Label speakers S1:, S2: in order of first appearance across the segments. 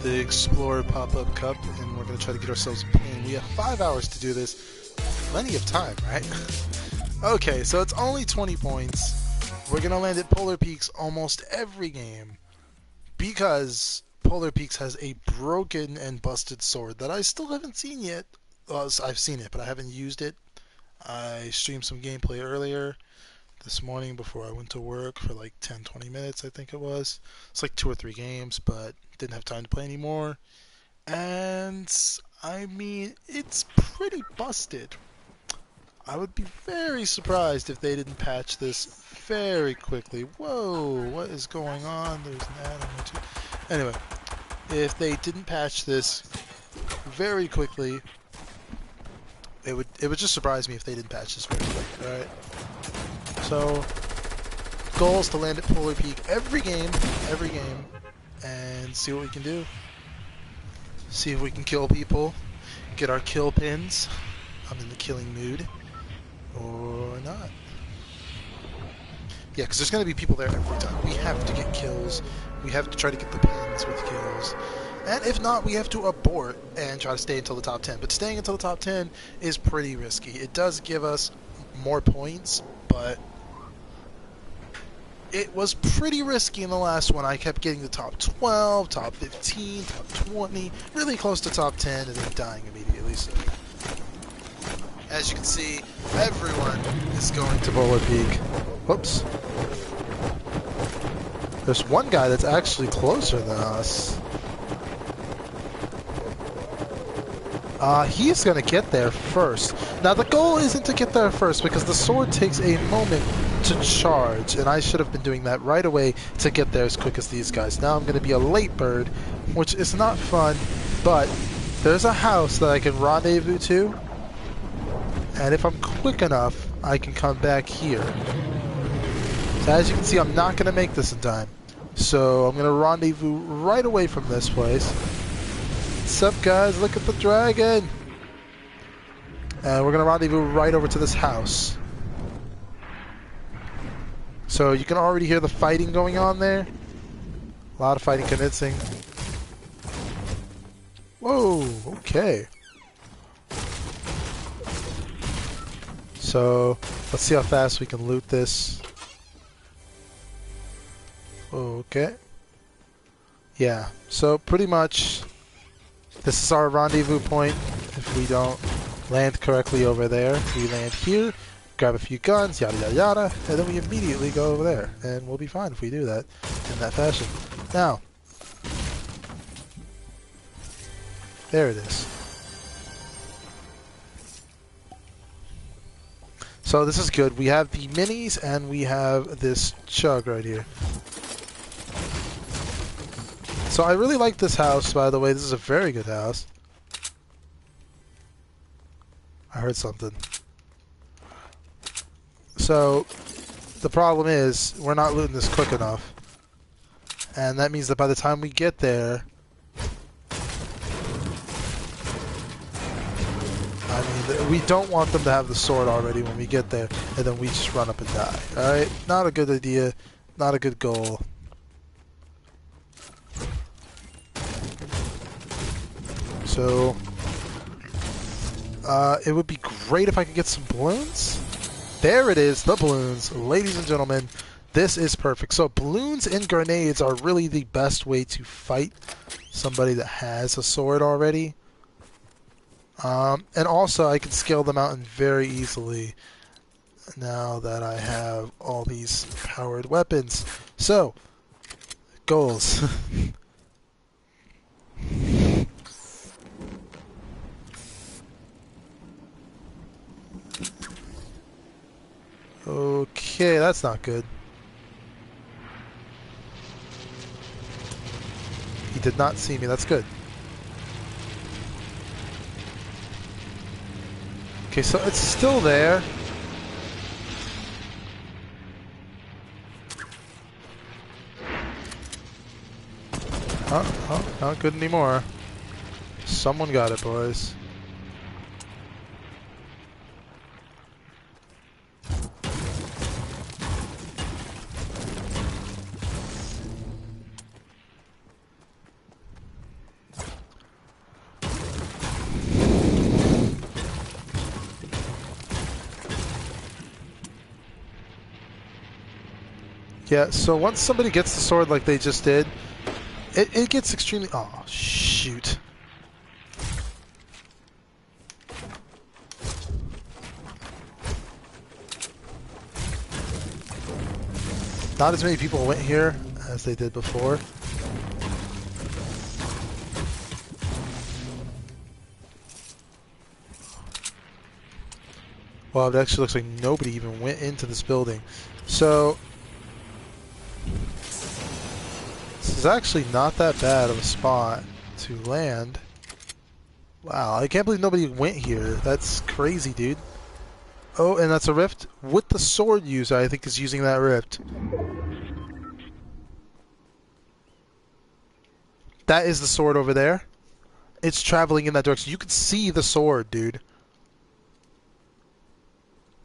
S1: the Explorer pop-up cup, and we're going to try to get ourselves a plane. We have 5 hours to do this. Plenty of time, right? Okay, so it's only 20 points. We're going to land at Polar Peaks almost every game because Polar Peaks has a broken and busted sword that I still haven't seen yet. Well, I've seen it, but I haven't used it. I streamed some gameplay earlier this morning before I went to work for like 10-20 minutes, I think it was. It's like 2 or 3 games, but didn't have time to play anymore. And I mean, it's pretty busted. I would be very surprised if they didn't patch this very quickly. Whoa, what is going on? There's an ad on there too. Anyway, if they didn't patch this very quickly, it would just surprise me if they didn't patch this very quick. All right. So, goal is to land at Polar Peak every game, and see what we can do. See if we can kill people, get our kill pins. I'm in the killing mood, or not. Yeah, because there's going to be people there every time. We have to get kills. We have to try to get the pins with kills. And if not, we have to abort and try to stay until the top 10. But staying until the top 10 is pretty risky. It does give us more points, but it was pretty risky in the last one. I kept getting the top 12, top 15, top 20, really close to top 10, and then dying immediately. So, as you can see, everyone is going to Polar Peak. Whoops. There's one guy that's actually closer than us. He's going to get there first. Now, the goal isn't to get there first because the sword takes a moment to charge, and I should have been doing that right away to get there as quick as these guys. Now I'm going to be a late bird, which is not fun, but there's a house that I can rendezvous to, and if I'm quick enough, I can come back here. So as you can see, I'm not going to make this in time. So I'm going to rendezvous right away from this place. What's up, guys? Look at the dragon! And we're going to rendezvous right over to this house. So you can already hear the fighting going on there. A lot of fighting commencing. Whoa, okay. So let's see how fast we can loot this. Okay. Yeah, so pretty much this is our rendezvous point. If we don't land correctly over there, we land here, grab a few guns, yada yada yada, and then we immediately go over there, and we'll be fine if we do that in that fashion. Now, there it is. So this is good. We have the minis and we have this chug right here. So I really like this house, by the way. This is a very good house. I heard something. So the problem is we're not looting this quick enough. And that means that by the time we get there, I mean, we don't want them to have the sword already when we get there, and then we just run up and die. Alright? Not a good idea. Not a good goal. So, it would be great if I could get some balloons. There it is, the balloons. Ladies and gentlemen, this is perfect. So balloons and grenades are really the best way to fight somebody that has a sword already. And also I can scale the mountain very easily now that I have all these powered weapons. So, goals. Okay, that's not good. He did not see me, that's good. Okay, so it's still there. Oh, not good anymore. Someone got it, boys. Yeah, so once somebody gets the sword like they just did, it gets extremely... Oh, shoot. Not as many people went here as they did before. Well, it actually looks like nobody even went into this building. So, this is actually not that bad of a spot to land. Wow, I can't believe nobody went here. That's crazy, dude. Oh, and that's a rift with the sword user, I think, is using that rift. That is the sword over there. It's traveling in that direction. You can see the sword, dude.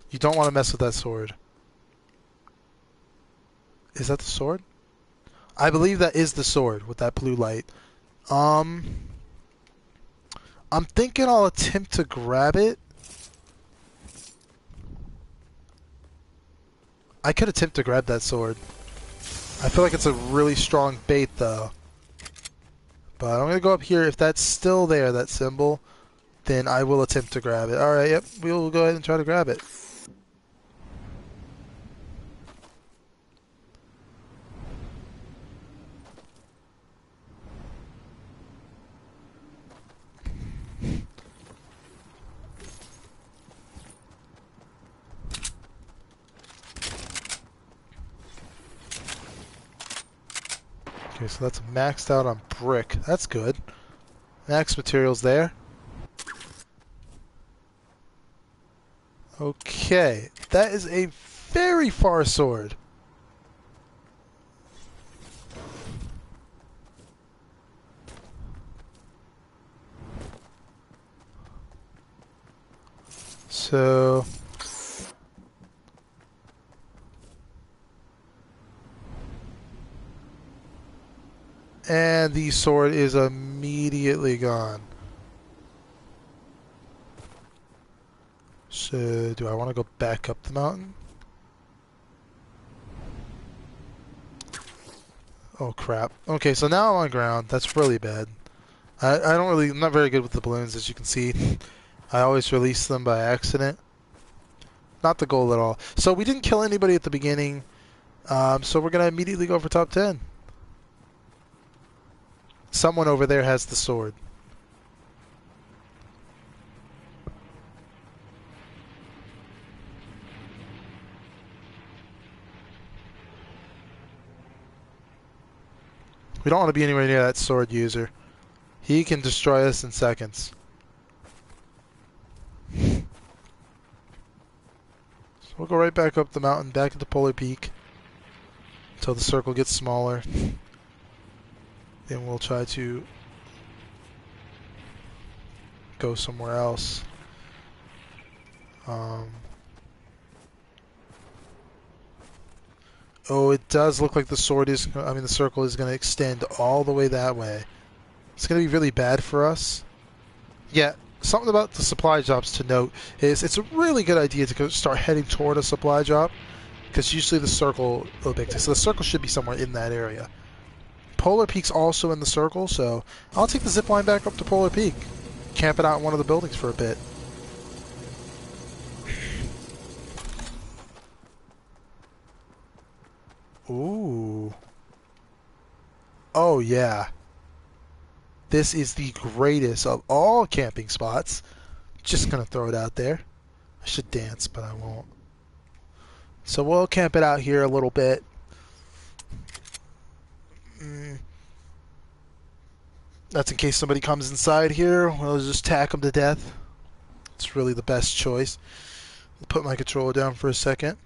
S1: You don't want to mess with that sword. Is that the sword? I believe that is the sword with that blue light. I'm thinking I'll attempt to grab it. I could attempt to grab that sword. I feel like it's a really strong bait, though. But I'm going to go up here. If that's still there, that symbol, then I will attempt to grab it. Alright, yep, we'll go ahead and try to grab it. Okay, so that's maxed out on brick. That's good. Max materials there. Okay, that is a very far sword. So... and the sword is immediately gone. So, do I want to go back up the mountain? Oh crap. Okay, so now I'm on ground. That's really bad. I'm not very good with the balloons, as you can see. I always release them by accident. Not the goal at all. So we didn't kill anybody at the beginning, so we're going to immediately go for top 10. Someone over there has the sword. We don't want to be anywhere near that sword user. He can destroy us in seconds. So we'll go right back up the mountain, back into Polar Peak, until the circle gets smaller. Then we'll try to go somewhere else. Oh, it does look like the circle is going to extend all the way that way. It's going to be really bad for us. Yeah, something about the supply drops to note is it's a really good idea to go start heading toward a supply drop, because usually the circle will be big. So the circle should be somewhere in that area. Polar Peak's also in the circle, so I'll take the zip line back up to Polar Peak. Camp it out in one of the buildings for a bit. Ooh. Oh, yeah. This is the greatest of all camping spots. Just gonna throw it out there. I should dance, but I won't. So we'll camp it out here a little bit. That's in case somebody comes inside here. We'll just tack them to death. It's really the best choice. I'll put my controller down for a second.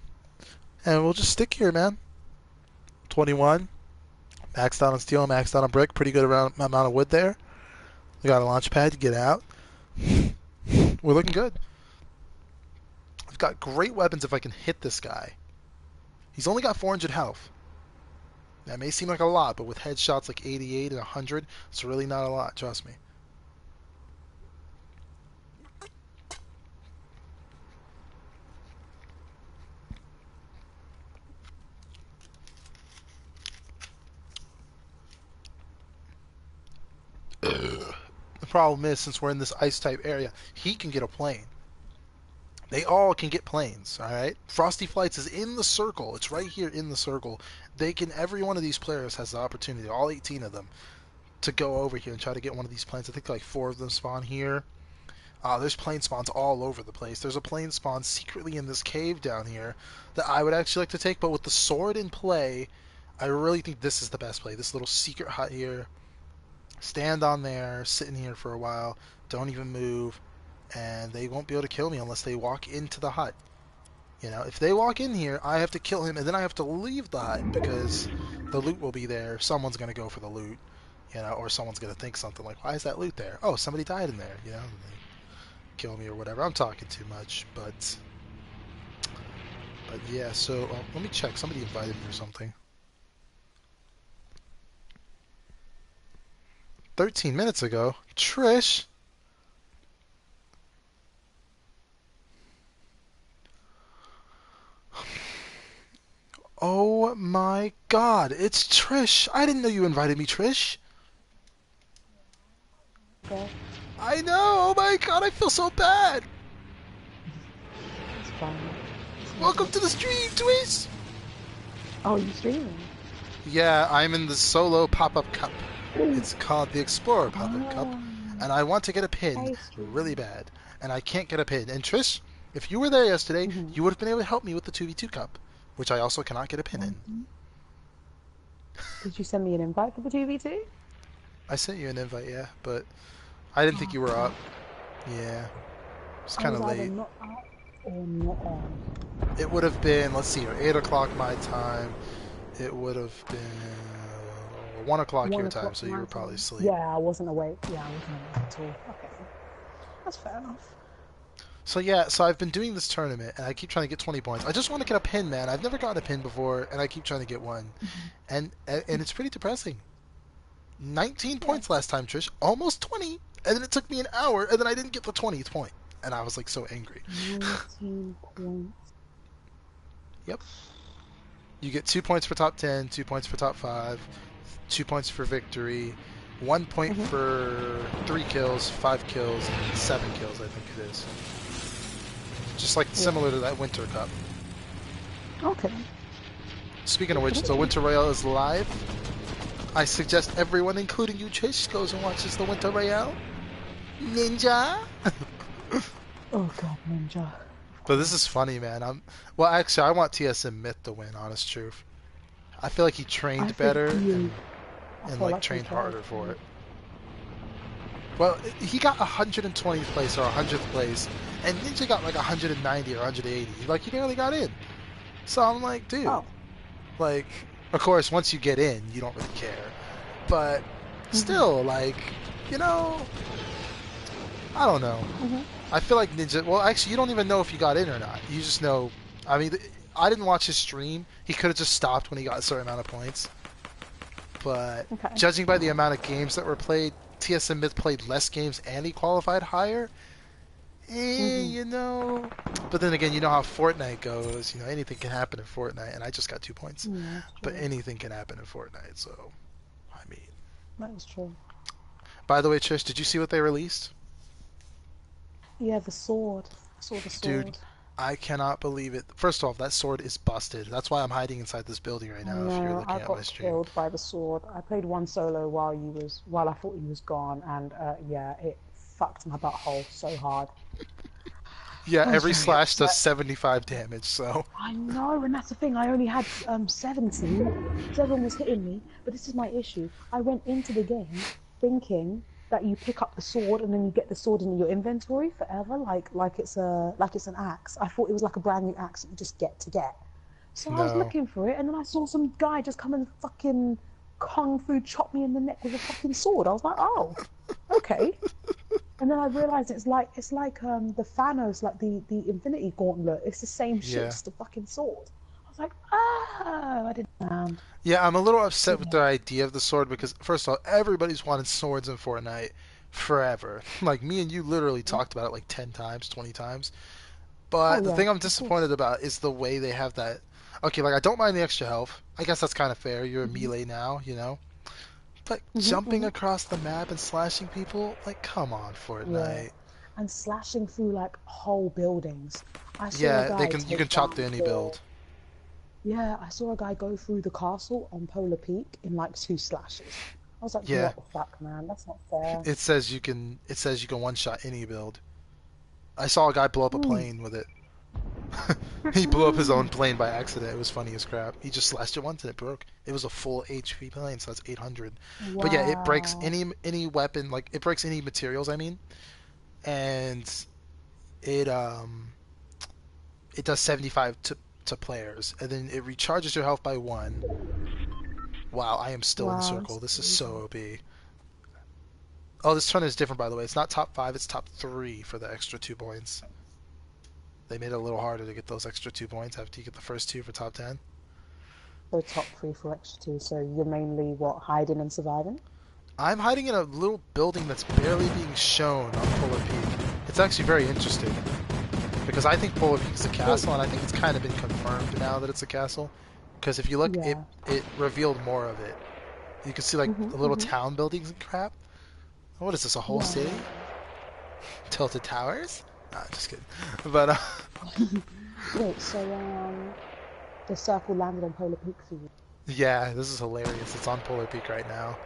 S1: And we'll just stick here, man. 21. Maxed out on steel, maxed out on brick. Pretty good amount of wood there. We got a launch pad to get out. We're looking good. I've got great weapons if I can hit this guy. He's only got 400 health. That may seem like a lot, but with headshots like 88 and 100, it's really not a lot, trust me. The problem is, since we're in this ice type area, he can get a plane. They all can get planes, alright? Frosty Flights is in the circle. It's right here in the circle. They can, every one of these players has the opportunity, all 18 of them, to go over here and try to get one of these planes. I think like 4 of them spawn here. There's plane spawns all over the place. There's a plane spawn secretly in this cave down here that I would actually like to take, but with the sword in play, I really think this is the best play. This little secret hut here. Stand on there, sitting here for a while, don't even move, and they won't be able to kill me unless they walk into the hut. You know, if they walk in here, I have to kill him, and then I have to leave the hut because the loot will be there. Someone's going to go for the loot, you know, or someone's going to think something like, why is that loot there? Oh, somebody died in there, you know, and they kill me or whatever. I'm talking too much, but yeah, so let me check. Somebody invited me or something. 13 minutes ago? Trish? Oh my god, it's Trish! I didn't know you invited me, Trish!
S2: Okay.
S1: I know! Oh my god, I feel so bad!
S2: It's fine.
S1: Welcome to the stream, Twist!
S2: Oh, you streaming?
S1: Yeah, I'm in the solo pop-up cup. It's called the Explorer pop-up cup, and I want to get a pin really bad, and I can't get a pin. And Trish, if you were there yesterday, you would have been able to help me with the 2v2 cup, which I also cannot get a pin in.
S2: Did you send me an invite for the 2v2?
S1: I sent you an invite, yeah, but I didn't think you were up. Yeah, it's kind of late.
S2: Either not up or not on.
S1: It would have been, let's see here, 8 o'clock my time. It would have been 1 o'clock your time, so you were probably asleep.
S2: Yeah, I wasn't awake. Yeah, I wasn't awake at all. Okay. That's fair enough.
S1: So yeah, so I've been doing this tournament, and I keep trying to get 20 points. I just want to get a pin, man. I've never gotten a pin before, and I keep trying to get one. And it's pretty depressing. 19 points last time, Trish. Almost 20. And then it took me an hour, and then I didn't get the 20th point. And I was like so angry.
S2: 19 points.
S1: Yep. You get 2 points for top 10, 2 points for top 5, 2 points for victory, 1 point for 3 kills, 5 kills, and 7 kills, I think it is. Just like similar to that Winter Cup.
S2: Okay.
S1: Speaking of which, the Winter Royale is live. I suggest everyone, including you, Trish, goes and watches the Winter Royale. Ninja!
S2: Oh god, Ninja.
S1: But this is funny, man. Well, actually, I want TSM Myth to win, honest truth. I feel like he trained better and like trained harder for it. Well, he got 120th place or 100th place, and Ninja got like 190 or 180. Like, he barely got in. So I'm like, dude. Like, of course, once you get in, you don't really care. But still, like, you know, I don't know. I feel like Ninja... Well, actually, you don't even know if you got in or not. You just know... I mean, I didn't watch his stream. He could have just stopped when he got a certain amount of points. But judging by the amount of games that were played, TSM Myth played less games and he qualified higher. You know... But then again, you know how Fortnite goes. You know, anything can happen in Fortnite, and I just got 2 points. But anything can happen in Fortnite, so... I mean...
S2: That is true.
S1: By the way, Trish, did you see what they released?
S2: Yeah, the sword. I saw the sword.
S1: Dude, I cannot believe it. First off, that sword is busted. That's why I'm hiding inside this building right now. If you're looking at my stream,
S2: I got killed by the sword. I played one solo while I thought he was gone, and yeah, it fucked my butthole so hard.
S1: Yeah, every slash does 75 damage. So
S2: I know, and that's the thing. I only had 17. So everyone was hitting me, but this is my issue. I went into the game thinking that you pick up the sword and then you get the sword in your inventory forever, like it's an axe. I thought it was like a brand new axe that you just get. So I was looking for it, and then I saw some guy just come and fucking kung fu chop me in the neck with a fucking sword. I was like, oh, okay. And then I realised it's like the Thanos, like the Infinity Gauntlet. It's the same shit, just a fucking sword. I was like, I didn't know.
S1: Yeah, I'm a little upset with the idea of the sword because, first of all, everybody's wanted swords in Fortnite forever. Like, me and you literally talked about it like 10 times, 20 times. But the thing I'm disappointed about is the way they have that. Okay, like, I don't mind the extra health. I guess that's kind of fair. You're a melee now, you know? But
S2: Mhm,
S1: jumping
S2: mhm.
S1: across the map and slashing people, like, come on,
S2: Yeah.
S1: Fortnite.
S2: And slashing through like whole buildings. I saw a
S1: Yeah, they
S2: guy
S1: can. You can
S2: take
S1: chop to
S2: down
S1: any
S2: the.
S1: build.
S2: Yeah, I saw a guy go through the castle on Polar Peak in like 2 slashes. I was like,
S1: Yeah,
S2: what the fuck, man? That's not fair.
S1: it says you can. It says you can one shot any build. I saw a guy blow up a
S2: Mm.
S1: plane with it. He blew up his own plane by accident. It was funny as crap. He just slashed it once and it broke. It was a full HP plane, so that's 800. But yeah, it breaks
S2: Wow.
S1: any weapon. Like it breaks any materials. I mean, and it it does 75 to players, and then it recharges your health by one. Wow, I am still in the
S2: Wow,
S1: circle.
S2: that's
S1: This is so
S2: crazy.
S1: OP. Oh, this turn is different, by the way. It's not top five, it's top three for the extra 2 points. They made it a little harder to get those extra 2 points after you get the first two for top 10.
S2: So top three for extra two. So you're mainly what, hiding and surviving?
S1: I'm hiding in a little building that's barely being shown on Polar Peak. It's actually very interesting because I think Polar Peak's a
S2: Wait,
S1: castle, and I think it's kind of been confirmed now that it's a castle. Because if you look,
S2: yeah.
S1: it revealed more of it. You can see like
S2: Mhm,
S1: the little
S2: mhm.
S1: town buildings and crap. What is this? A whole
S2: Yeah,
S1: city?
S2: yeah,
S1: Tilted towers? Nah, just kidding. But
S2: yeah. Wait, so the circle landed on Polar Peak for you.
S1: yeah, this is hilarious. It's on Polar Peak right now.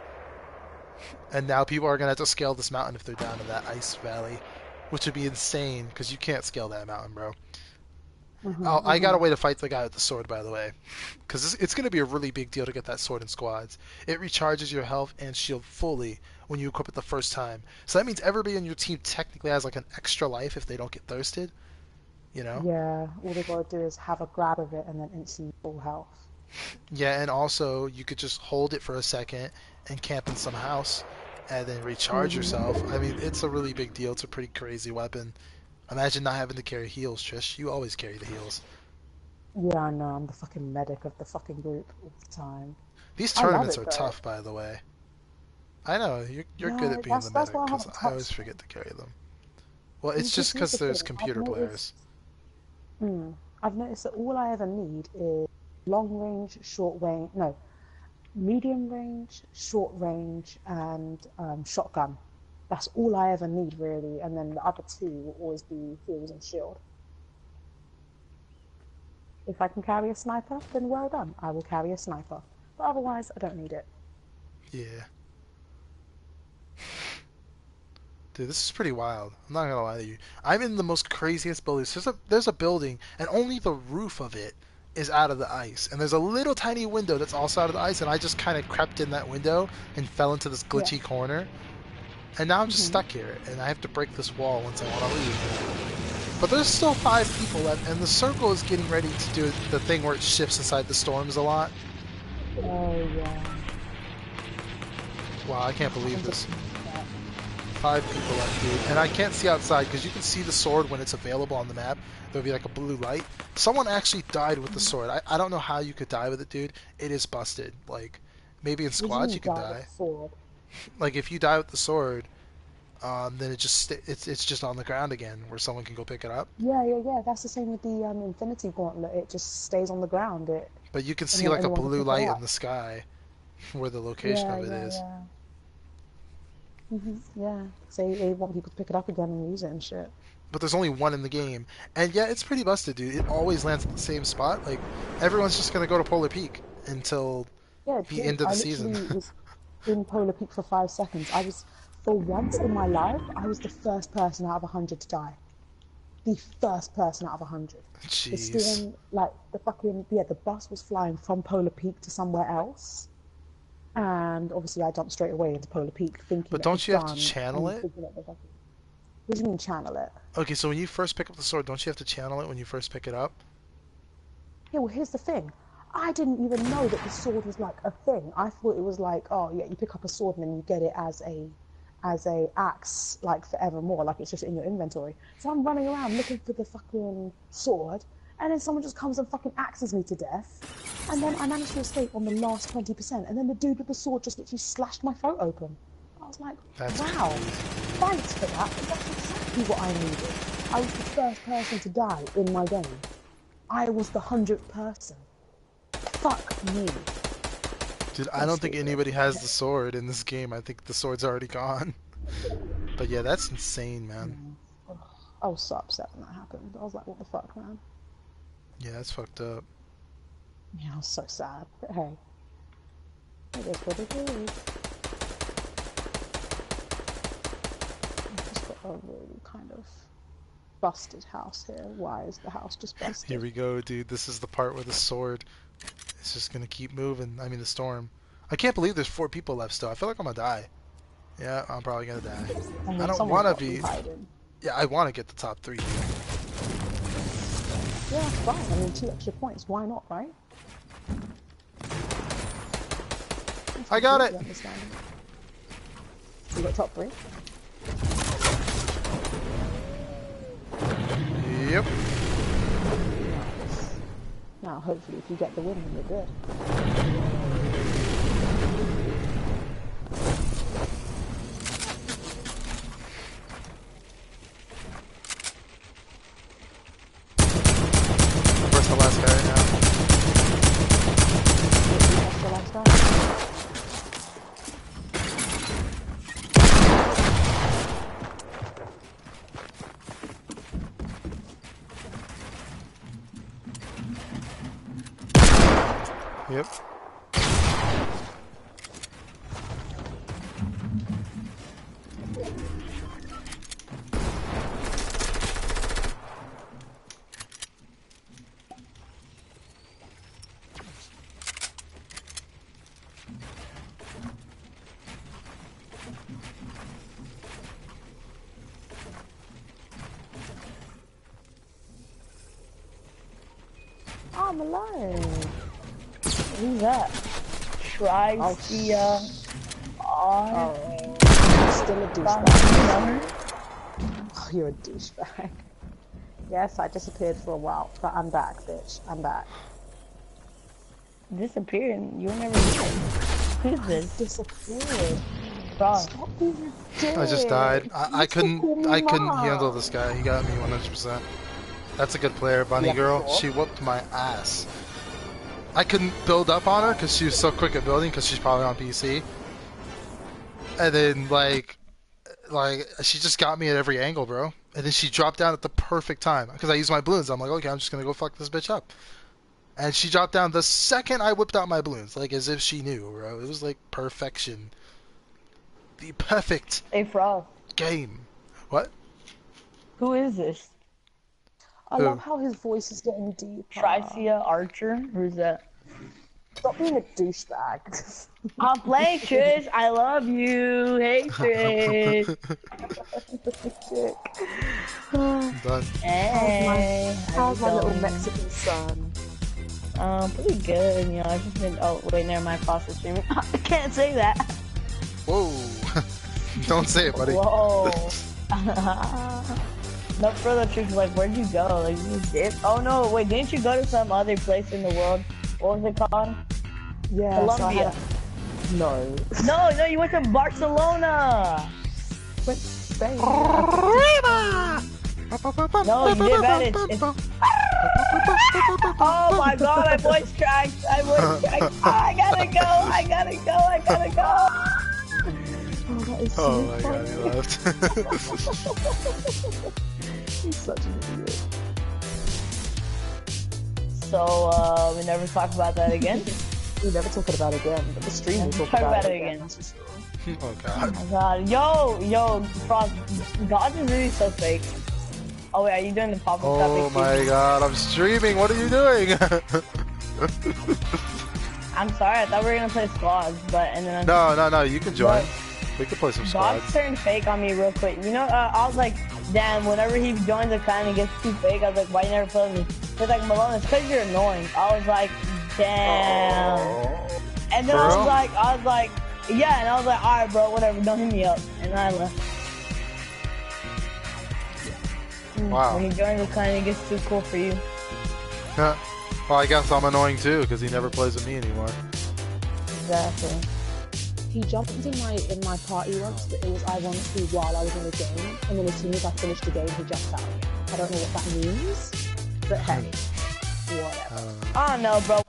S1: And now people are gonna have to scale this mountain if they're down in that ice valley, which would be insane because you can't scale that mountain, bro. Oh,
S2: Uh-huh,
S1: I got a
S2: uh-huh.
S1: way to fight the guy with the sword, by the way, because it's gonna be a really big deal to get that sword in squads. It recharges your health and shield fully when you equip it the first time. So that means everybody on your team technically has like an extra life if they don't get thirsted, you know?
S2: Yeah, all they gotta do is have a grab of it and then instantly full health.
S1: Yeah, and also you could just hold it for a second and camp in some house and then recharge yourself.
S2: Hmm.
S1: I mean, it's a really big deal. It's a pretty crazy weapon. Imagine not having to carry heals, Trish. You always carry the heals.
S2: Yeah, I know, I'm the fucking medic of the fucking group all the time.
S1: These
S2: I love
S1: tournaments
S2: it
S1: are
S2: though.
S1: tough, by the way. I know you're good
S2: Yeah,
S1: at being the
S2: that's
S1: medic
S2: why I
S1: because
S2: haven't
S1: I always
S2: touched
S1: forget
S2: them.
S1: to carry them. Well, it's
S2: Because
S1: just
S2: here's
S1: because
S2: the thing,
S1: there's computer players.
S2: I've noticed that all I ever need is long range, short range, no, medium range, short range, and shotgun. That's all I ever need really, and then the other two will always be heals and shield. If I can carry a sniper, then well done. I will carry a sniper. But otherwise, I don't need it.
S1: Yeah, dude, this is pretty wild. I'm not gonna lie to you. I'm in the most craziest buildings. There's a building, and only the roof of it is out of the ice, and there's a little tiny window that's also out of the ice, and I just kind of crept in that window and fell into this
S2: Yeah.
S1: glitchy corner, and now I'm just
S2: Hmm.
S1: stuck here, and I have to break this wall once I want to leave. But there's still 5 people left, and the circle is getting ready to do the thing where it shifts inside the storms a lot.
S2: Oh yeah.
S1: Wow, I
S2: I
S1: can't believe
S2: haven't
S1: this.
S2: experienced that.
S1: 5 people left, dude. And I can't see outside because you can see the sword when it's available on the map. There'll be like a blue light. Someone actually died with the sword. I don't know how you could die with it, dude. It is busted. Like, maybe in
S2: What do you
S1: squads
S2: mean
S1: you can
S2: die with
S1: die.
S2: the sword?
S1: Like, if you die with the sword, then it's just on the ground again where someone can go pick it up.
S2: Yeah, yeah, yeah. That's the same with the Infinity Gauntlet. It just stays on the ground.
S1: But you can
S2: And
S1: see
S2: then
S1: like a
S2: anyone can
S1: blue
S2: pick it
S1: light in
S2: up.
S1: the sky where the location
S2: Yeah,
S1: of it
S2: yeah,
S1: is.
S2: yeah. Yeah. So they want people to pick it up again and use it and shit.
S1: But there's only one in the game. And yeah, it's pretty busted, dude. It always lands at the same spot. Like, everyone's just gonna go to Polar Peak until
S2: Yeah,
S1: the
S2: dude.
S1: end of the
S2: I
S1: season.
S2: literally was in Polar Peak for 5 seconds. For once in my life, I was the first person out of 100 to die. The first person out of 100. The
S1: Jeez.
S2: storm, like the bus was flying from Polar Peak to somewhere else. And obviously, I jumped straight away into Polar Peak, thinking
S1: But
S2: it was
S1: don't you have to
S2: done,
S1: channel
S2: and
S1: it?
S2: thinking it was like, what do you mean channel it?
S1: Okay, so when you first pick up the sword, don't you have to channel it when you first pick it up?
S2: Yeah, well, here's the thing. I didn't even know that the sword was like a thing. I thought it was like, oh yeah, you pick up a sword and then you get it as a axe, like forevermore, like it's just in your inventory. So I'm running around looking for the fucking sword, and then someone just comes and fucking axes me to death. And then I managed to escape on the last 20%, and then the dude with the sword just literally slashed my throat open. I was like,
S1: That's
S2: wow,
S1: crazy.
S2: thanks for that, because that's exactly what I needed. I was the first person to die in my game. I was the 100th person. Fuck me.
S1: Dude, I
S2: That's
S1: don't think
S2: stupid.
S1: anybody has the sword in this game. I think the sword's already gone. But yeah, that's insane,
S2: Yeah.
S1: man.
S2: Ugh. I was so upset when that happened. I was like, what the fuck, man?
S1: Yeah, that's fucked up.
S2: Yeah, I was so sad. But hey, it is what it is. I've just got a really kind of busted house here. Why is the house just
S1: Here
S2: busted?
S1: we go, dude. This is the part where the sword is just gonna keep moving. I mean, the storm. I can't believe there's 4 people left still. I feel like I'm gonna die. Yeah, I'm probably gonna die.
S2: I
S1: I
S2: mean,
S1: don't
S2: someone's
S1: wanna
S2: got to be
S1: be.
S2: hiding.
S1: Yeah, I wanna get the top 3.
S2: Yeah, fine. I mean, 2 extra points. Why not, right? That's
S1: I got it!
S2: completely understandable. You got top 3?
S1: Yep.
S2: Nice. Now, hopefully, if you get the win, then you're good.
S1: First the last guy right now.
S2: That's the last guy.
S1: Yep.
S2: I'm alive. Who's that?
S3: Tricia R.
S2: Still a
S3: You
S2: douchebag.
S3: know her?
S2: Oh, you're a douchebag. Yes, I disappeared for a while, but I'm back, bitch. I'm back.
S3: Disappeared. You were never here. Who's this?
S2: Disappeared.
S3: Bro.
S2: Stop being a dick.
S1: I just died.
S2: You
S1: I
S2: used to call
S1: couldn't.
S2: me
S1: I couldn't
S2: Mom.
S1: handle this guy. He got me 100%. That's a good player, Bunny
S2: Yeah, for
S1: Girl.
S2: sure.
S1: She whooped my ass. I couldn't build up on her because she was so quick at building because she's probably on PC. And then like she just got me at every angle, bro. And then she dropped down at the perfect time because I used my balloons. I'm like, okay, I'm just gonna go fuck this bitch up. And she dropped down the second I whipped out my balloons, like as if she knew, bro. It was like perfection. The perfect
S3: Hey, Frost.
S1: game. What?
S3: Who is this?
S2: I
S1: Who?
S2: love how his voice is getting deeper.
S3: Tricia Archer? Who's that?
S2: Stop being a douchebag.
S3: I'm playing Trish. I love you. Hey, Trish.
S2: Dick.
S1: I'm done.
S3: Hey.
S2: How's my little
S3: going?
S2: Mexican son?
S3: Pretty good. You know, I've just been. Oh, wait, never mind. Frost is streaming. I can't say that.
S1: Whoa. Don't say it, buddy.
S3: Whoa. No further truth. Like, where'd you go? Like, you did? Oh no, wait, didn't you go to some other place in the world? What was it called?
S2: Yeah,
S3: Colombia.
S2: No.
S3: No, you went to Barcelona.
S2: Went to Spain.
S3: No, you did better. Oh my god, I voice cracked. Oh, I gotta go. I gotta go.
S2: Oh, that is so
S1: Oh my
S2: funny.
S1: god, he left.
S2: He's such an idiot.
S3: So, we never talk about that again.
S2: We're never talking about it again, but the stream will
S3: Never
S2: talk about it again.
S3: again.
S2: That's for sure.
S1: Oh
S3: Oh
S1: god.
S3: my god. Yo, Frost, God is really so fake. Oh wait, are you doing the pop-up
S1: Oh
S3: topic?
S1: my god, I'm streaming. What are you doing?
S3: I'm sorry, I thought we were gonna play squads, but and then
S1: No, you can join. We could play some
S3: God
S1: squads.
S3: turned fake on me real quick. You know, I was like, damn, whenever he joins a clan and gets too fake, I was like, why you never play with me? He's like, Malone, it's because you're annoying. I was like, damn.
S1: Oh.
S3: And then
S1: For
S3: I
S1: real?
S3: was like, yeah, and I was like, alright bro, whatever, don't hit me up. And then I left.
S1: Wow.
S3: When he joins a clan, it gets too cool for you.
S1: Well, I guess I'm annoying too because he never plays with me anymore.
S3: Exactly.
S2: He jumped in my party once, but it was ironically while I was in the game, and then as soon as I finished the game, he jumped out again. I don't know what that means, but hey, whatever.
S3: I don't know, bro.